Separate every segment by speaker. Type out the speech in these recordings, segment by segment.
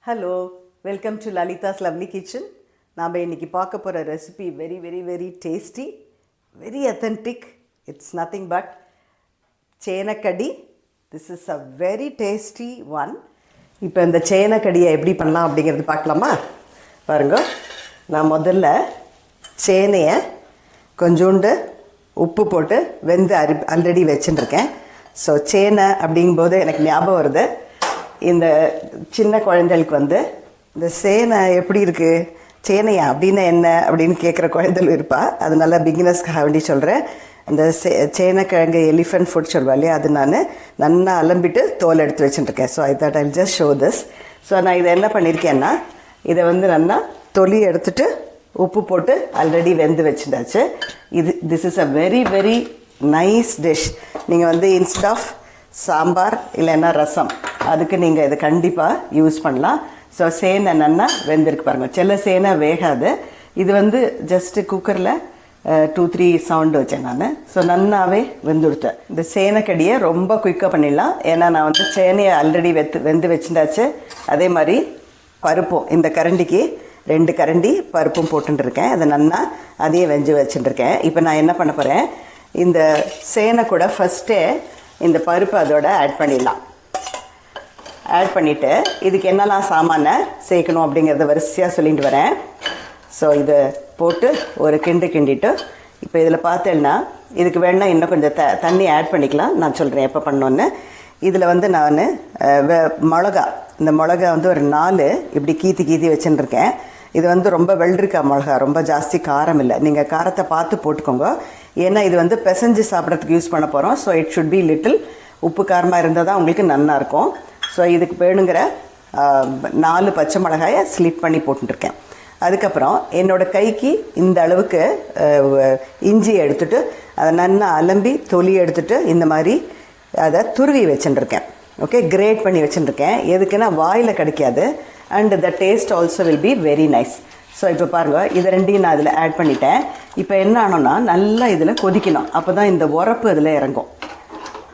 Speaker 1: Hello, welcome to Lalitha's lovely kitchen. நாம் இன்றைக்கி பார்க்க போகிற recipe very tasty, very authentic. It's nothing but chenakkadi. This is a very tasty one. இப்போ இந்த சேனக்கடியை எப்படி பண்ணலாம் அப்படிங்கிறது பார்க்கலாமா? பாருங்க, நான் முதல்ல சேனையை கொஞ்சோண்டு உப்பு போட்டு வெந்து ஆல்ரெடி வச்சுட்டுருக்கேன். ஸோ சேனை அப்படிங்கும்போது எனக்கு ஞாபகம் வருது, இந்த சின்ன குழந்தைகளுக்கு இந்த சேனை எப்படி இருக்குது, சேனையா அப்படின்னு என்ன அப்படின்னு கேட்குற குழந்தைகள் இருப்பா. அதனால பிகினர்ஸ்க்காக வேண்டி சொல்கிறேன். இந்த சேனைக்கிழங்கு எலிஃபென்ட் ஃபுட் சொல்வா இல்லையா, அது நான் நல்லா அலம்பிட்டு தோல் எடுத்து வச்சுட்டுருக்கேன். So I thought I'll just show this. So நான் இதை என்ன பண்ணியிருக்கேன்னா, இதை நல்லா தொலி எடுத்துட்டு உப்பு போட்டு ஆல்ரெடி வெந்து வச்சுட்டாச்சு. This is a very nice dish. நீங்கள் இன்ஸ்டெட் ஆஃப் சாம்பார் இல்லைன்னா ரசம், அதுக்கு நீங்கள் இதை கண்டிப்பாக யூஸ் பண்ணலாம். ஸோ சேனை நல்லா வெந்திருக்கு பாருங்கள். சில சேனை வேகாது. இது ஜஸ்ட்டு குக்கரில் 2-3 சவுண்டு வச்சேன் நான். ஸோ நல்லாவே வெந்துடுத்தேன். இந்த சேனைக்கடியை ரொம்ப குயிக்காக பண்ணிடலாம். ஏன்னா நான் சேனையை ஆல்ரெடி வெந்து வச்சுட்டாச்சு. அதே மாதிரி பருப்பும் இந்த கரண்டிக்கு 2 கரண்டி பருப்பும் போட்டுருக்கேன். அதை நல்லா அதையே வெஞ்சு வச்சுட்டுருக்கேன். இப்போ நான் என்ன பண்ண போகிறேன், இந்த சேனை கூட ஃபஸ்ட்டே இந்த பருப்பு அதோட ஆட் பண்ணிடலாம். ஆட் பண்ணிவிட்டு இதுக்கு என்னெல்லாம் சாமானை சேர்க்கணும் அப்படிங்கிறத வரிசையாக சொல்லிட்டு வரேன். ஸோ இதை போட்டு ஒரு கிண்டிட்டு, இப்போ இதில் பார்த்தேன்னா இதுக்கு வேணால் இன்னும் கொஞ்சம் தண்ணி ஆட் பண்ணிக்கலாம். நான் சொல்கிறேன் எப்போ பண்ணோன்னு. இதில் நான் மிளகா, இந்த மிளகா ஒரு 4 இப்படி கீத்தி வச்சுட்டுருக்கேன். இது ரொம்ப வெள்ளரிக்காய் மிளகா, ரொம்ப ஜாஸ்தி காரம் இல்லை. நீங்கள் காரத்தை பார்த்து போட்டுக்கோங்க. ஏன்னா இது பிசைஞ்சு சாப்பிட்றதுக்கு யூஸ் பண்ண போகிறோம். So it should be little உப்பு காரமாக இருந்தால் தான் உங்களுக்கு நல்லாயிருக்கும். ஸோ இதுக்கு வேணுங்கிற 4 பச்சை மிளகாயை ஸ்லிட் பண்ணி போட்டுருக்கேன். அதுக்கப்புறம் என்னோடய கைக்கு இந்த அளவுக்கு இஞ்சி எடுத்துகிட்டு அதை நல்லா அலம்பி தொலி எடுத்துகிட்டு இந்த மாதிரி அதை துருவி வச்சுட்டுருக்கேன். ஓகே, கிரேட் பண்ணி வச்சுட்டுருக்கேன். எதுக்குன்னா வாயில் கிடைக்காது. And the taste also will be very nice. So இப்போ பாருங்கள், இது ரெண்டையும் நான் இதில் ஆட் பண்ணிட்டேன். இப்போ என்ன ஆனோன்னா நல்லா இதில் கொதிக்கணும். அப்போ தான் இந்த உரப்பு இதில் இறங்கும்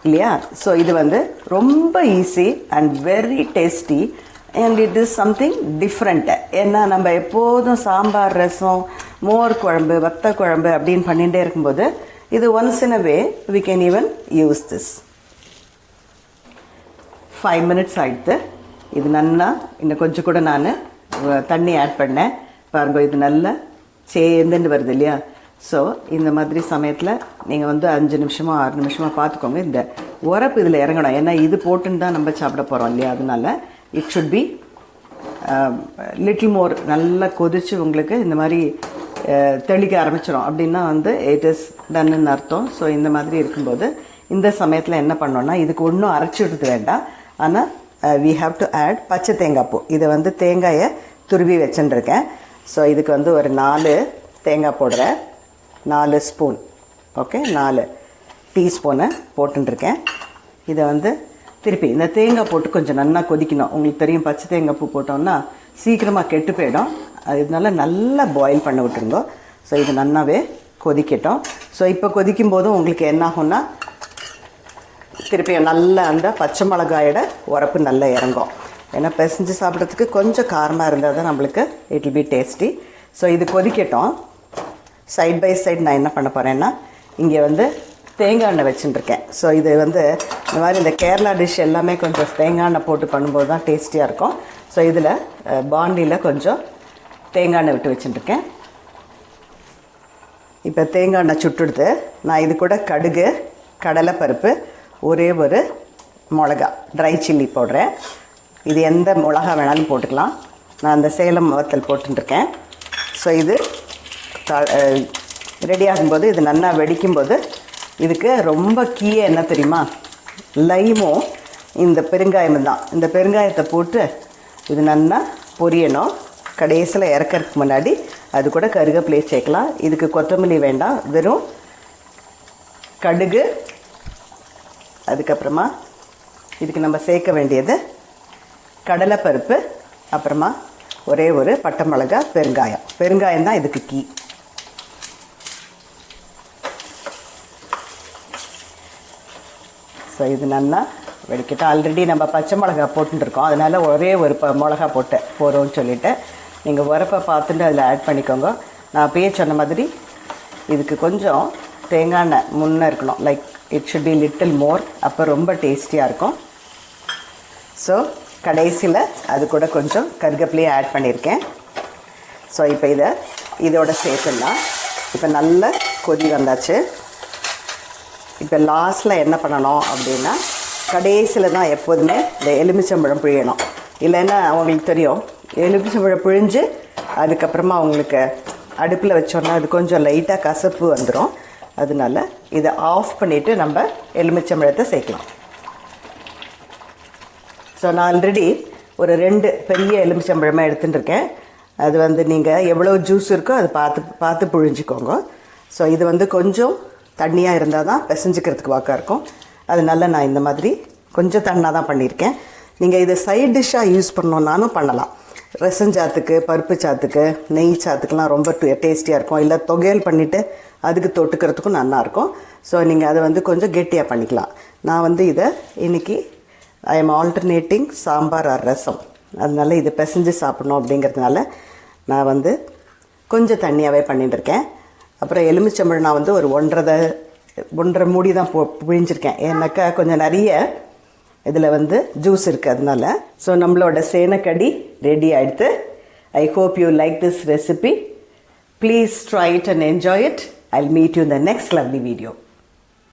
Speaker 1: இல்லையா? ஸோ இது ரொம்ப easy and very tasty and it is something different. ஏன்னா நம்ம எப்போதும் சாம்பார், ரசம், மோர் குழம்பு, வத்த குழம்பு அப்படின்னு பண்ணிகிட்டே இருக்கும்போது இது once in a way we can even use this. 5 minutes ஆகிடுது. இது நல்லா இன்னும் கொஞ்சம் கூட நான் தண்ணி ஆட் பண்ணேன். பாருங்க, இது நல்லா சேர்ந்துட்டு வருது இல்லையா? ஸோ இந்த மாதிரி சமயத்தில் நீங்கள் 5 நிமிஷமோ 6 நிமிஷமோ பார்த்துக்கோங்க. இந்த உரப்பு இதில் இறங்கணும். ஏன்னா இது போட்டுன்னு தான் நம்ம சாப்பிட போகிறோம் இல்லையா? அதனால it should be little more. நல்லா கொதித்து உங்களுக்கு இந்த மாதிரி தெளிக்க ஆரம்பிச்சிடும். அப்படின்னா இட் இஸ் டன்னு அர்த்தம். ஸோ இந்த மாதிரி இருக்கும்போது இந்த சமயத்தில் என்ன பண்ணோன்னா, இதுக்கு ஒன்றும் அரைச்சி விடுறது வேண்டாம். ஆனால் we have to add பச்சை தேங்காய் பூ. இதை தேங்காயை துருவி வச்சுட்டுருக்கேன். ஸோ இதுக்கு ஒரு 4 தேங்காய் போடுறேன். 4 ஸ்பூன். ஓகே, 4 டீஸ்பூனை போட்டுருக்கேன். இதை திருப்பி இந்த தேங்காய் போட்டு கொஞ்சம் நல்லா கொதிக்கணும். உங்களுக்கு தெரியும், பச்சை தேங்காய் பூ போட்டோம்னா சீக்கிரமாக கெட்டு போயிடும். அதனால நல்லா பாயில் பண்ண விட்டுருங்க. ஸோ இது நல்லாவே கொதிக்கட்டும். ஸோ இப்போ கொதிக்கும் போதும் உங்களுக்கு என்ன ஆகும்னா, திருப்பியும் நல்லா அந்த பச்சை மிளகாயோட உரப்பு நல்லா இறங்கும். ஏன்னா பிசைஞ்சு சாப்பிட்றதுக்கு கொஞ்சம் காரமாக இருந்தால் தான் நம்மளுக்கு it will be tasty. So இது கொதிக்கட்டும். சைட் பை சைட் நான் என்ன பண்ண போகிறேன்னா, இங்கே தேங்காய் எண்ணெய் வச்சுட்டுருக்கேன். ஸோ இது இந்த மாதிரி இந்த கேரளா டிஷ் எல்லாமே கொஞ்சம் தேங்காய் எண்ணெய் போட்டு பண்ணும்போது தான் டேஸ்டியாக இருக்கும். ஸோ இதில் பாண்டியில் கொஞ்சம் தேங்காய் எண்ணெய் விட்டு வச்சுட்டுருக்கேன். இப்போ தேங்காய் எண்ணெய் சுட்டுடுத்து நான் இது கூட கடுகு, கடலைப்பருப்பு, ஒரே ஒரு மிளகா, ட்ரை சில்லி போடுறேன். இது எந்த மிளகா வேணாலும் போட்டுக்கலாம். நான் அந்த சேலம் வத்தல் போட்டுருக்கேன். ஸோ இது ரெடி ஆகும்போது, இது நல்லா வெடிக்கும்போது இதுக்கு ரொம்ப கீழே என்ன தெரியுமா, லைமும் இந்த பெருங்காயமும் தான். இந்த பெருங்காயத்தை போட்டு இது நல்லா பொரியணும். கடைசியில் இறக்கிறதுக்கு முன்னாடி அது கூட கருவேப்பிலை சேர்க்கலாம். இதுக்கு கொத்தமல்லி வேண்டாம், வெறும் கடுகு. அதுக்கப்புறமா இதுக்கு நம்ம சேர்க்க வேண்டியது கடலைப்பருப்பு, அப்புறமா ஒரே ஒரு பட்டை மிளகா, பெருங்காயம் தான் இதுக்கு கீ. ஸோ இது நல்லா வெடிக்கட்டும். ஆல்ரெடி நம்ம பச்சை மிளகா போட்டுருக்கோம், அதனால் ஒரே ஒரு மிளகா போகிறோம்னு சொல்லிவிட்டு நீங்கள் உரப்பை பார்த்துட்டு அதில் ஆட் பண்ணிக்கோங்க. நான் அப்பயே சொன்ன மாதிரி இதுக்கு கொஞ்சம் தேங்காய் எண்ணெய் முன்னே இருக்கணும், like it should be little more, அப்போ ரொம்ப டேஸ்டியாக இருக்கும். ஸோ கடைசியில் அது கூட கொஞ்சம் கருவேப்பிலையை ஆட் பண்ணியிருக்கேன். ஸோ இப்போ இதோட சேர்த்துலாம் இப்போ நல்ல கொதி வந்தாச்சு. இப்போ லாஸ்ட்டில் என்ன பண்ணணும் அப்படின்னா, கடைசியில் தான் எப்போதுமே இந்த எலுமிச்சம்பழம் பிழியணும். இல்லைன்னா அவங்களுக்கு தெரியும், எலுமிச்சம்பழம் பிழிஞ்சு அதுக்கப்புறமா அவங்களுக்கு அடுப்பில் வச்சோன்னா அது கொஞ்சம் லைட்டாக கசப்பு வந்துடும். அதனால இதை ஆஃப் பண்ணிவிட்டு நம்ம எலுமிச்சம்பழத்தை சேர்க்கலாம். ஸோ நான் ஆல்ரெடி ஒரு 2 பெரிய எலுமிச்சம்பழமாக எடுத்துகிட்டு இருக்கேன். அது நீங்கள் எவ்வளோ ஜூஸ் இருக்கோ அதை பார்த்து புழிஞ்சிக்கோங்க. ஸோ இது கொஞ்சம் தண்ணியாக இருந்தால் தான் பிசைஞ்சிக்கிறதுக்கு வாக்காக இருக்கும். அதனால நான் இந்த மாதிரி கொஞ்சம் தண்ணாக தான் பண்ணியிருக்கேன். நீங்கள் இதை சைட் டிஷ்ஷாக யூஸ் பண்ணணுன்னாலும் பண்ணலாம். ரசஞ்சாத்துக்கு, பருப்பு சாத்துக்கு, நெய் சாத்துக்கெலாம் ரொம்ப டேஸ்டியாக இருக்கும். இல்லை தொகையல் பண்ணிவிட்டு அதுக்கு தொட்டுக்கிறதுக்கும் நல்லாயிருக்கும். ஸோ நீங்கள் அதை கொஞ்சம் கெட்டியாக பண்ணிக்கலாம். நான் இதை இன்றைக்கி I am alternating sambar or rasam, அதனால இதை பிசைஞ்சு சாப்பிட்ணும் அப்படிங்கிறதுனால நான் கொஞ்சம் தண்ணியாகவே பண்ணிட்டுருக்கேன். அப்புறம் எலுமிச்சம்பழம் நான் ஒரு 1.5 மூடி தான் பிழிஞ்சிருக்கேன். ஏன்னாக்கா கொஞ்சம் நிறைய இதில் ஜூஸ் இருக்குது அதனால. ஸோ நம்மளோட சேனக்கடி ரெடி ஆகிடுது. I hope you like this recipe. Please try it and enjoy it. I'll meet you in the next lovely video.